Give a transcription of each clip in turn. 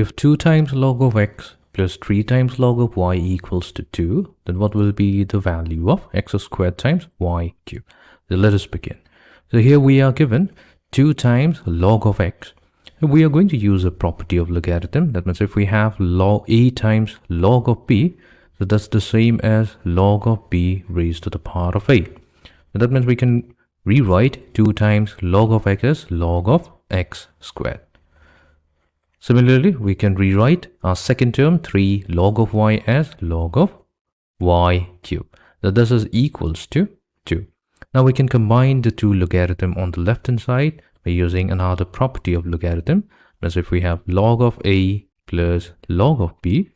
If 2 times log of x plus 3 times log of y equals to 2, then what will be the value of x squared times y cubed? So let us begin. So here we are given 2 times log of x. We are going to use a property of logarithm. That means if we have log a times log of b, so that's the same as log of b raised to the power of a. So that means we can rewrite 2 times log of x as log of x squared. Similarly, we can rewrite our second term 3 log of y as log of y cubed. So this is equals to 2. Now we can combine the two logarithm on the left hand side by using another property of logarithm. As if we have log of a plus log of b,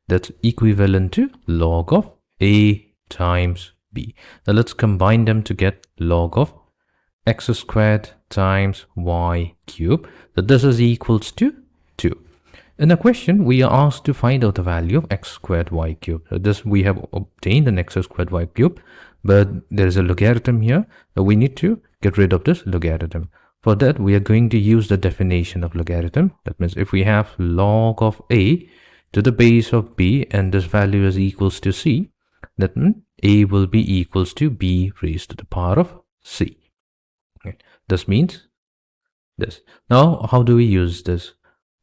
that's equivalent to log of a times b. Now let's combine them to get log of x squared times y cubed. So this is equals to 2. In the question, we are asked to find out the value of x squared y cubed. So this we have obtained an x squared y cubed, but there is a logarithm here. So we need to get rid of this logarithm. For that, we are going to use the definition of logarithm. That means if we have log of a to the base of b and this value is equals to c, that means a will be equals to b raised to the power of c. Okay. This means this. Now, how do we use this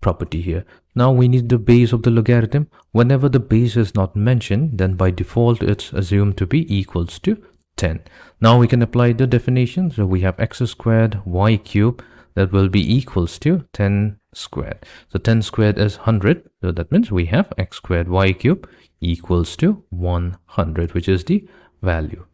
property here? Now we need the base of the logarithm. Whenever the base is not mentioned, then by default it's assumed to be equals to 10. Now we can apply the definition. So we have x squared y cubed, that will be equals to 10 squared. So 10 squared is 100. So that means we have x squared y cubed equals to 100, which is the value.